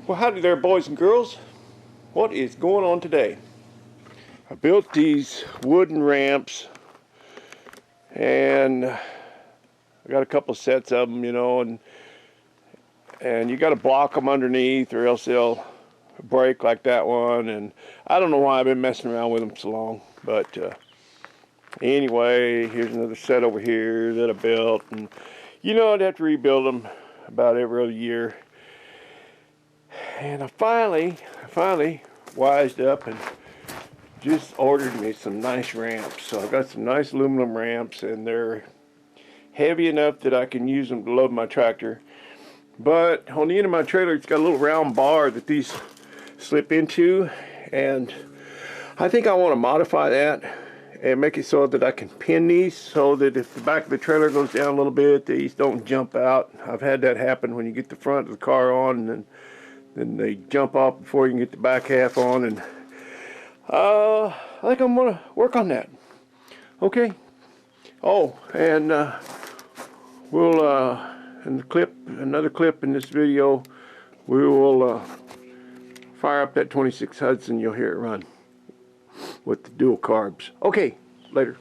Well, howdy there, boys and girls. What is going on today? I built these wooden ramps, and I got a couple sets of them, you know, and you got to block them underneath, or else they'll break like that one. And I don't know why I've been messing around with them so long, but anyway, here's another set over here that I built, and you know, I'd have to rebuild them about every other year. And I finally wised up and just ordered me some nice ramps. So I got some nice aluminum ramps, and they're heavy enough that I can use them to load my tractor. But on the end of my trailer, it's got a little round bar that these slip into, and I think I want to modify that and make it so that I can pin these so that if the back of the trailer goes down a little bit, these don't jump out. I've had that happen when you get the front of the car on, and then they jump off before you can get the back half on, and I think I'm gonna work on that. Okay. Oh, and we'll in the clip, another clip in this video, we will fire up that 26 Hudson. You'll hear it run with the dual carbs. Okay, later.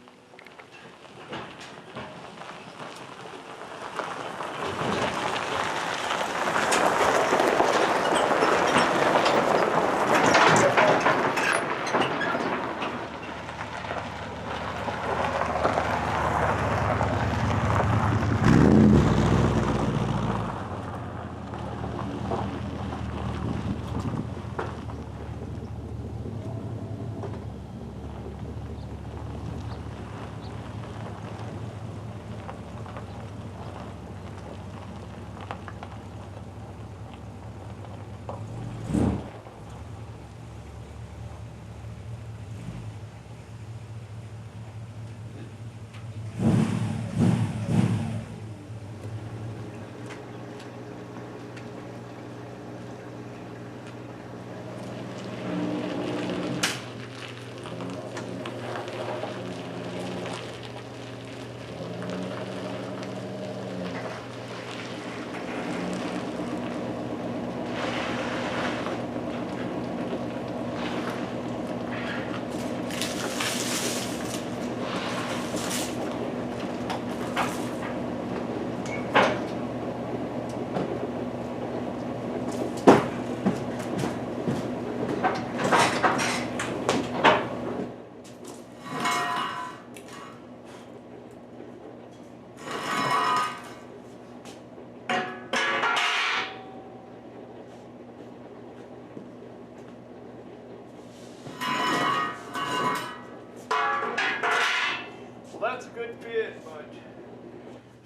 That's a good fit, but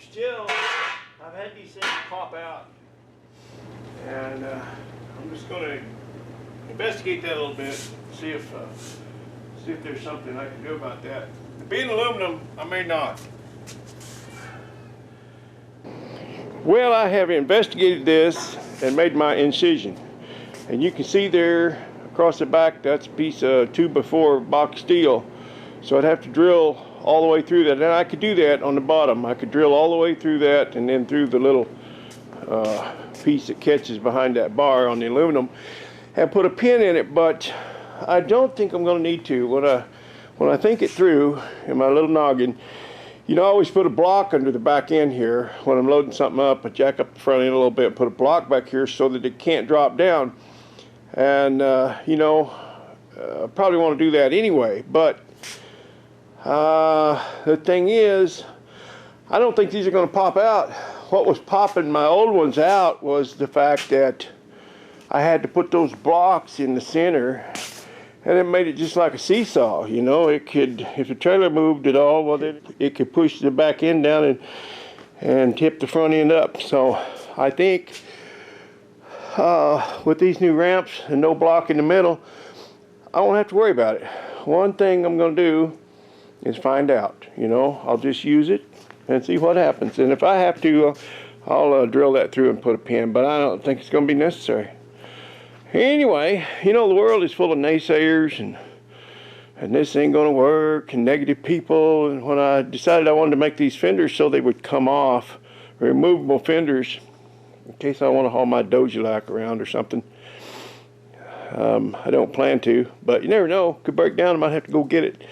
still, I've had these things pop out, and I'm just going to investigate that a little bit, see if there's something I can do about that. Being aluminum, I may not. Well, I have investigated this and made my incision, and you can see there across the back, that's a piece of 2x4 box steel, so I'd have to drill all the way through that. And I could do that on the bottom. I could drill all the way through that and then through the little piece that catches behind that bar on the aluminum and put a pin in it, but I don't think I'm going to need to. When I think it through in my little noggin, you know, I always put a block under the back end here when I'm loading something up. I jack up the front end a little bit, put a block back here so that it can't drop down. And you know, I probably want to do that anyway, but the thing is, I don't think these are going to pop out. What was popping my old ones out was the fact that I had to put those blocks in the center, and it made it just like a seesaw. You know, it could, if the trailer moved at all, well, then it could push the back end down and tip the front end up. So I think with these new ramps and no block in the middle, I won't have to worry about it. One thing I'm going to do is find out. You know, I'll just use it and see what happens. And if I have to, I'll drill that through and put a pin, but I don't think it's going to be necessary. Anyway, you know, the world is full of naysayers and this ain't going to work, and negative people. And when I decided I wanted to make these fenders so they would come off, removable fenders, in case I want to haul my Dojelac around or something, I don't plan to, but you never know. Could break down. I might have to go get it.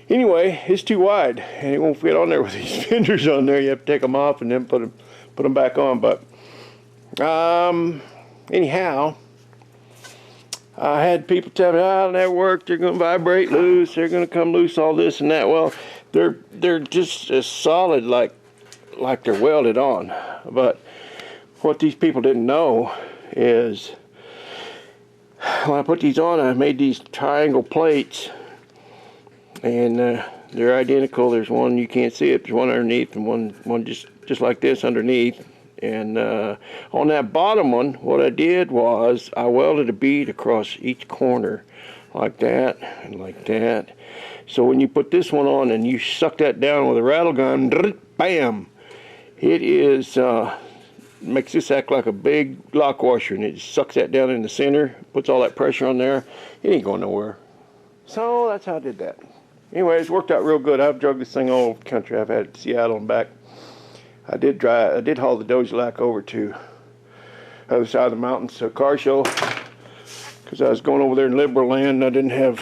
Anyway, it's too wide, and it won't fit on there with these fenders on there. You have to take them off and then put them back on. But anyhow, I had people tell me, "Oh, it'll never work. They're going to vibrate loose. They're going to come loose. All this and that." Well, they're just as solid like they're welded on. But what these people didn't know is when I put these on, I made these triangle plates, and they're identical. There's one you can't see it. There's one underneath, and one just like this underneath. And on that bottom one, what I did was I welded a bead across each corner, like that and like that. So when you put this one on and you suck that down with a rattle gun, bam! It is makes this act like a big lock washer, and it sucks that down in the center, puts all that pressure on there. It ain't going nowhere. So that's how I did that. Anyway, it's worked out real good. I've drug this thing all over the country. I've had it to Seattle and back. I did haul the Dojelac over to the other side of the mountains to a car show, because I was going over there in liberal land and I didn't have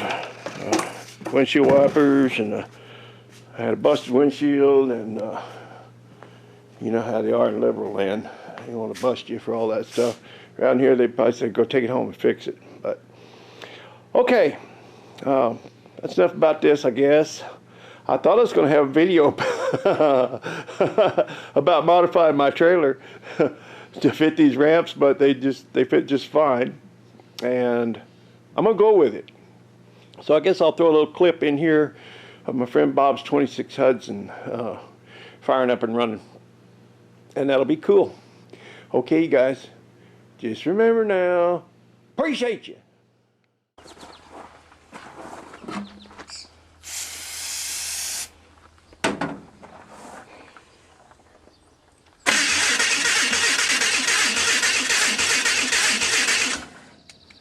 windshield wipers, and I had a busted windshield, and you know how they are in liberal land. They want to bust you for all that stuff. Around here they probably say go take it home and fix it. But okay, that's enough about this, I guess. I thought I was going to have a video about modifying my trailer to fit these ramps, but they fit just fine, and I'm going to go with it. So I guess I'll throw a little clip in here of my friend Bob's 26 Hudson firing up and running, and that'll be cool. Okay, you guys, just remember now, appreciate you.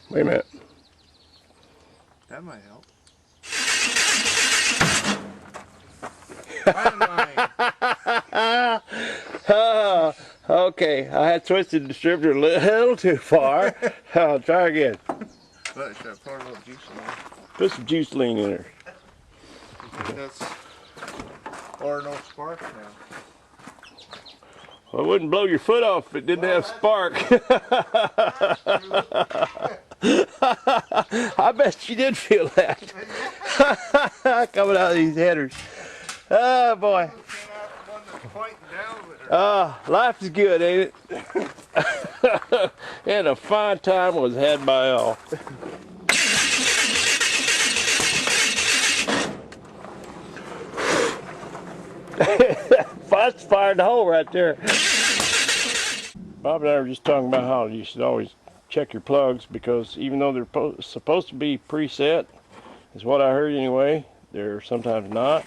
Wait a minute. That might help. Okay, I had twisted the distributor a little too far. I'll try again. But should I pour a little juice in there? Put some juice lean in there. That's or no spark now. Well, it wouldn't blow your foot off if it didn't have spark. I bet you did feel that. Coming out of these headers. Oh boy. Life is good, ain't it? And a fine time was had by all. That's fired the hole right there. Bob and I were just talking about how you should always check your plugs, because even though they're supposed to be preset, is what I heard anyway, they're sometimes not.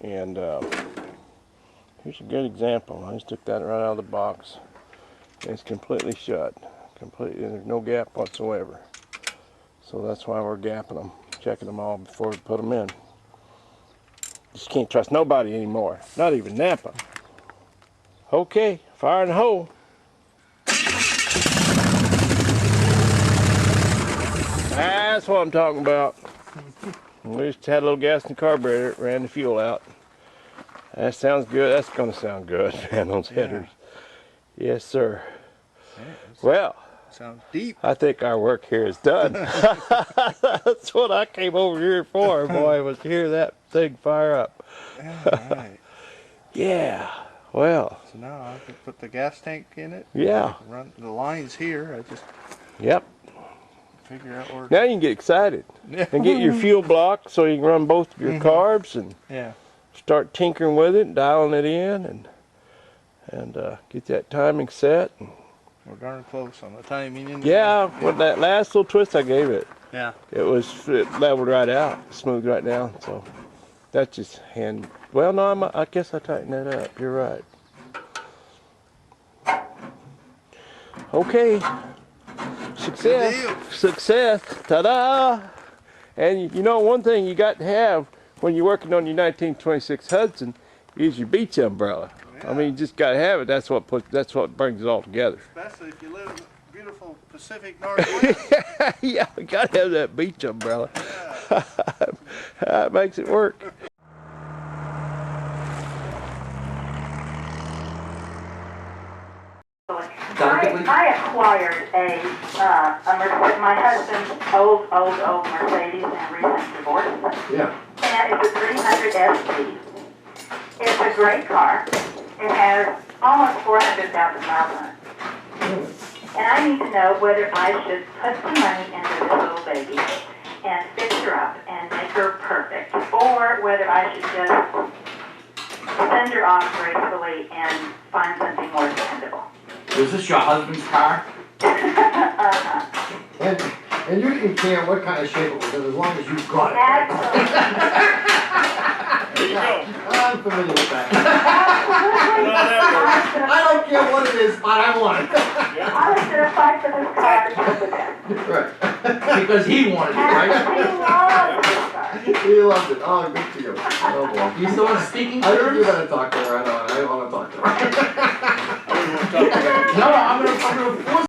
And here's a good example. I just took that right out of the box. It's completely shut. Completely, there's no gap whatsoever. So that's why we're gapping them, checking them all before we put them in. Just can't trust nobody anymore, not even Napa. Okay, firing the hole. That's what I'm talking about. We just had a little gas in the carburetor, ran the fuel out. That sounds good. That's going to sound good, man, those headers. Yes, sir. Well, sounds deep. I think our work here is done. That's what I came over here for, boy, was to hear that thing fire up. Right. Yeah, well. So now I can put the gas tank in it. Yeah. Run the lines here. I just figure out where. Now you can get excited and get your fuel block so you can run both of your carbs and start tinkering with it and dialing it in and get that timing set. And we're darn close on the timing. Yeah, with that last little twist I gave it. Yeah. It leveled right out, smooth right down. So that's just hand. Well, no, I guess I tightened that up. You're right. Okay. Success. Ta-da! And you know, one thing you got to have when you're working on your 1926 Hudson is your beach umbrella. Yeah. I mean, you just got to have it. That's what brings it all together. Especially if you live beautiful Pacific Northwest. Yeah, we gotta have that beach umbrella. That makes it work. I acquired my husband's old Mercedes in recent divorce. Yeah. And it's a 300 SC. It's a great car. It has almost 400,000 miles on it. And I need to know whether I should put some money into this little baby and fix her up and make her perfect, or whether I should just send her off gracefully and find something more dependable. Was this your husband's car? And you didn't care what kind of shape it was in, as long as you got it. Absolutely. I'm familiar with that. Absolutely. I don't care what it is, but I want it. I was going to fight for this car to the death. Right. Because he wanted it, And right? he loves this car. He loved it. Oh, good for you. Oh, boy. You still want speaking I think you terms? better talk to her. I know. I want to talk to her. No, I'm gonna force